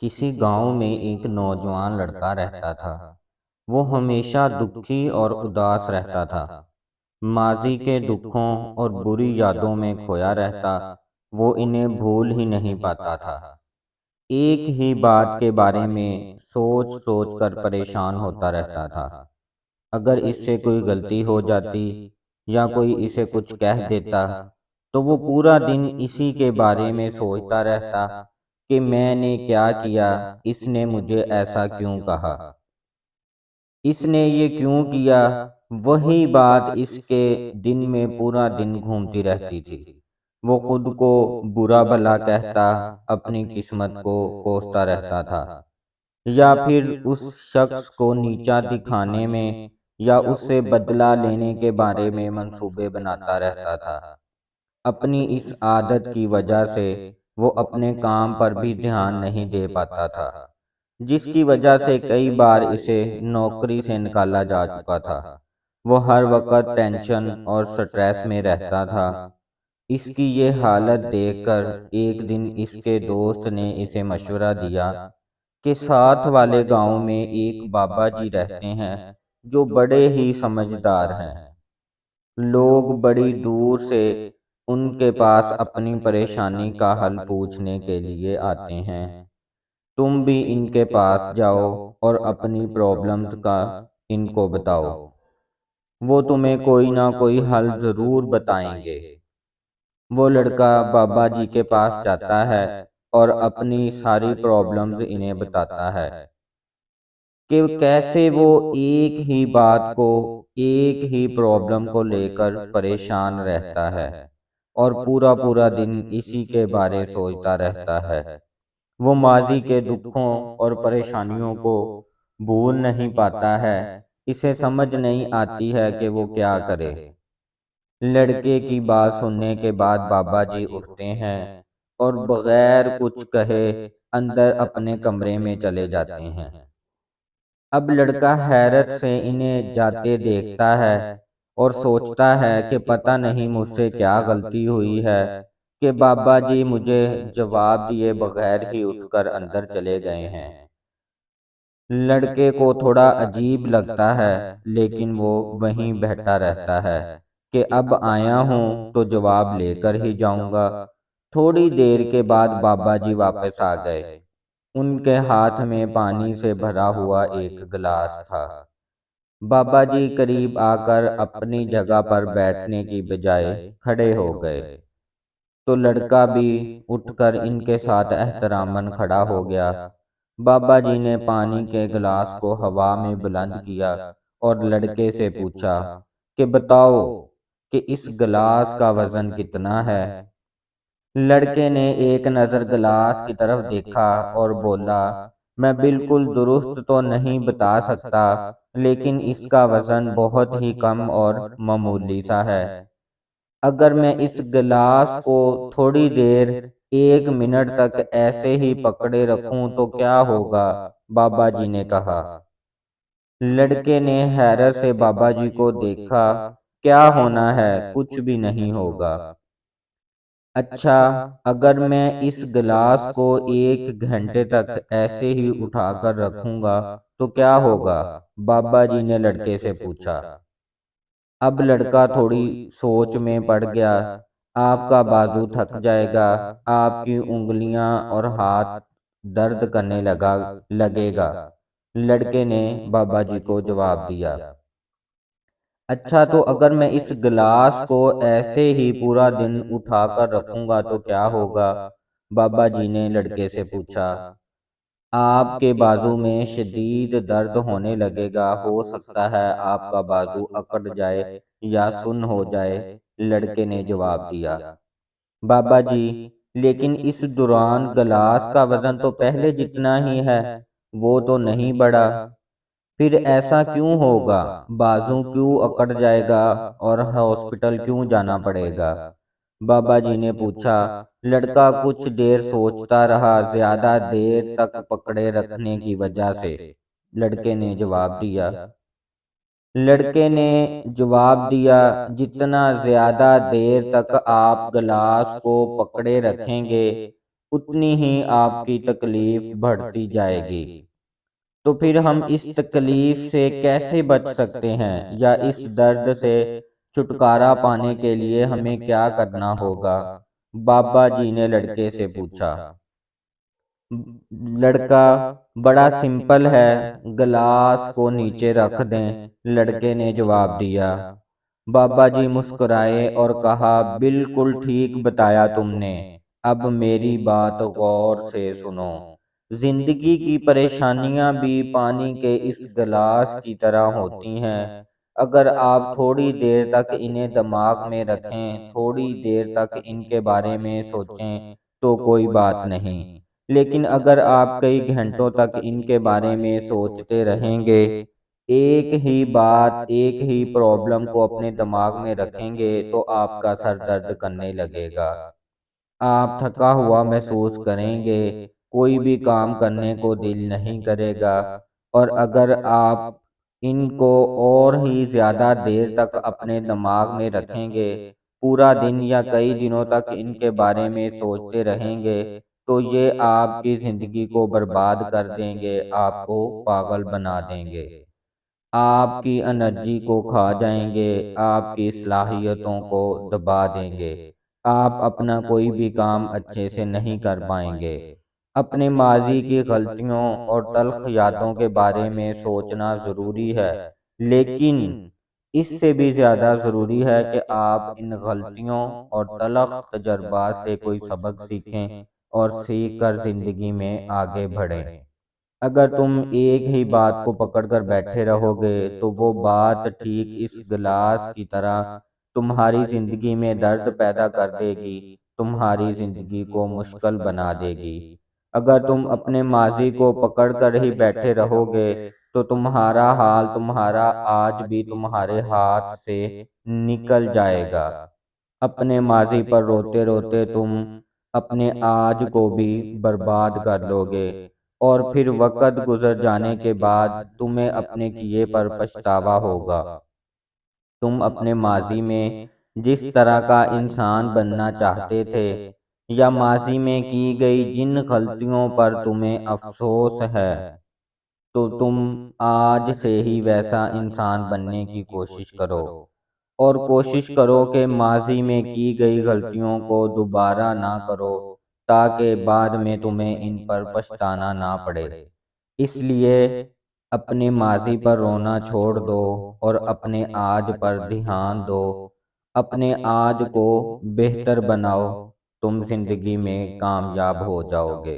किसी गांव में एक नौजवान लड़का रहता था। वो हमेशा दुखी और उदास रहता था। माजी के दुखों और बुरी यादों में खोया रहता। वो इन्हें भूल ही नहीं पाता था। एक ही बात के बारे में सोच सोच कर परेशान होता रहता था। अगर इससे कोई गलती हो जाती या कोई इसे कुछ कह देता तो वो पूरा दिन इसी के बारे में सोचता रहता कि मैंने क्या किया, इसने मुझे ऐसा क्यों कहा, इसने ये क्यों किया। वही बात इसके दिन में पूरा दिन घूमती रहती थी। वो खुद को बुरा भला कहता, अपनी किस्मत को कोसता रहता था, या फिर उस शख्स को नीचा दिखाने में या उससे बदला लेने के बारे में मंसूबे बनाता रहता था। अपनी इस आदत की वजह से वो अपने काम पर भी ध्यान नहीं दे पाता था, जिसकी वजह से कई बार इसे नौकरी से निकाला जा चुका था। वो हर वक्त टेंशन और स्ट्रेस में रहता था। इसकी ये हालत देखकर एक दिन इसके दोस्त ने इसे मशवरा दिया कि साथ वाले गांव में एक बाबा जी रहते हैं जो बड़े ही समझदार हैं। लोग बड़ी दूर से उनके पास अपनी परेशानी का हल पूछने के लिए आते हैं। तुम भी इनके पास जाओ और अपनी प्रॉब्लम्स का इनको बताओ। वो तुम्हें कोई ना कोई हल जरूर बताएंगे। वो लड़का बाबा जी के पास जाता है और अपनी सारी प्रॉब्लम्स इन्हें बताता है कि कैसे वो एक ही बात को, एक ही प्रॉब्लम को लेकर परेशान रहता है और पूरा पूरा दिन इसी के बारे सोचता रहता है। वो माजी के दुखों और परेशानियों को भूल नहीं पाता है। इसे समझ नहीं आती है कि वो क्या करे। लड़के की बात सुनने के बाद बाबा जी उठते हैं और बगैर कुछ कहे अंदर अपने कमरे में चले जाते हैं। अब लड़का हैरत से इन्हें जाते देखता है और सोचता है कि पता नहीं मुझसे क्या गलती हुई है कि बाबा जी मुझे जवाब दिए बगैर ही उठकर अंदर चले गए हैं। लड़के को थोड़ा अजीब लगता है, लेकिन वो वहीं बैठा रहता है कि अब आया हूँ तो जवाब लेकर ही जाऊंगा। थोड़ी देर के बाद बाबा जी वापस आ गए। उनके हाथ में पानी से भरा हुआ एक गिलास था। बाबा जी करीब आकर अपनी जगह पर बैठने की बजाय खड़े हो गए, तो लड़का भी उठकर इनके साथ एहतरामन खड़ा हो गया। बाबा जी ने पानी के गिलास को हवा में बुलंद किया और लड़के से पूछा कि बताओ कि इस गिलास का वजन कितना है। लड़के ने एक नज़र गिलास की तरफ देखा और बोला, मैं बिल्कुल दुरुस्त तो नहीं बता सकता, लेकिन इसका वजन बहुत ही कम और मामूली सा है। अगर मैं इस गिलास को थोड़ी देर, 1 मिनट तक ऐसे ही पकड़े रखूं तो क्या होगा, बाबा जी ने कहा। लड़के ने हैरत से बाबा जी को देखा। क्या होना है, कुछ भी नहीं होगा। अच्छा, अगर मैं इस गिलास को 1 घंटे तक ऐसे ही उठाकर रखूंगा तो क्या होगा, बाबा जी ने लड़के से पूछा। अब लड़का थोड़ी सोच में पड़ गया। आपका बाजू थक जाएगा, आपकी उंगलियां और हाथ दर्द करने लगेगा, लड़के ने बाबा जी को जवाब दिया। अच्छा, तो अगर मैं इस गिलास को ऐसे ही पूरा दिन उठाकर रखूंगा तो क्या होगा, बाबा जी ने लड़के से पूछा। आपके बाजू में शदीद दर्द होने लगेगा, हो सकता है आपका बाजू अकड़ जाए या सुन्न हो जाए, लड़के ने जवाब दिया। बाबा जी, लेकिन इस दौरान गिलास का वजन तो पहले जितना ही है, वो तो नहीं बढ़ा। फिर ऐसा क्यों होगा, बाजू क्यों अकड़ जाएगा और हॉस्पिटल क्यों जाना पड़ेगा, बाबा जी ने पूछा। लड़का कुछ देर सोचता रहा, ज्यादा देर तक पकड़े रखने की वजह से, लड़के ने जवाब दिया। लड़के ने जवाब दिया, जितना ज्यादा देर तक आप गिलास को पकड़े रखेंगे, उतनी ही आपकी तकलीफ बढ़ती जाएगी। तो फिर हम इस तकलीफ से कैसे बच सकते हैं, या इस दर्द से छुटकारा पाने के लिए हमें क्या करना होगा? बाबा जी ने लड़के से पूछा। लड़का, बड़ा सिंपल है, गिलास को नीचे रख दें, लड़के ने जवाब दिया। बाबा जी मुस्कुराए और कहा, बिल्कुल ठीक बताया तुमने। अब मेरी बात गौर से सुनो। जिंदगी की परेशानियां भी पानी के इस गिलास की तरह होती हैं। अगर आप थोड़ी देर तक इन्हें दिमाग में रखें, थोड़ी देर तक इनके बारे में सोचें, तो कोई बात नहीं। लेकिन अगर आप कई घंटों तक इनके बारे में सोचते रहेंगे, एक ही बात, एक ही प्रॉब्लम को अपने दिमाग में रखेंगे, तो आपका सर दर्द करने लगेगा। आप थका हुआ महसूस करेंगे, कोई भी काम करने को दिल नहीं करेगा। और अगर आप इनको और ही ज़्यादा देर तक अपने दिमाग में रखेंगे, पूरा दिन या कई दिनों तक इनके बारे में सोचते रहेंगे, तो ये आपकी ज़िंदगी को बर्बाद कर देंगे, आपको पागल बना देंगे। आपकी एनर्जी को खा जाएंगे, आपकी सलाहियतों को दबा देंगे। आप अपना कोई भी काम अच्छे से नहीं कर पाएंगे। अपने माजी की गलतियों और तल्ख यादों के बारे में सोचना ज़रूरी है, लेकिन इससे भी ज़्यादा ज़रूरी है कि आप इन गलतियों और तलख तजर्बात से कोई सबक सीखें और सीख कर ज़िंदगी में आगे बढ़ें। अगर तुम एक ही बात को पकड़कर बैठे रहोगे, तो वो बात ठीक इस गिलास की तरह तुम्हारी जिंदगी में दर्द पैदा कर देगी, तुम्हारी जिंदगी को मुश्किल बना देगी। अगर तुम अपने माजी को पकड़कर ही बैठे रहोगे, तो तुम्हारा हाल, तुम्हारा आज भी तुम्हारे हाथ से निकल जाएगा। अपने माजी पर रोते रोते तुम अपने आज को भी बर्बाद कर लोगे, और फिर वक़्त गुज़र जाने के बाद तुम्हें अपने किए पर पछतावा होगा। तुम अपने माजी में जिस तरह का इंसान बनना चाहते थे, या माजी में की गई जिन गलतियों पर तुम्हें अफ़सोस है, तो तुम आज से ही वैसा इंसान बनने की कोशिश करो। और कोशिश करो कि माजी में की गई गलतियों को दोबारा ना करो, ताकि बाद में तुम्हें इन पर पछताना ना पड़े। इसलिए अपने माजी पर रोना छोड़ दो और अपने आज पर ध्यान दो। अपने आज को बेहतर बनाओ, तुम जिंदगी में कामयाब हो जाओगे।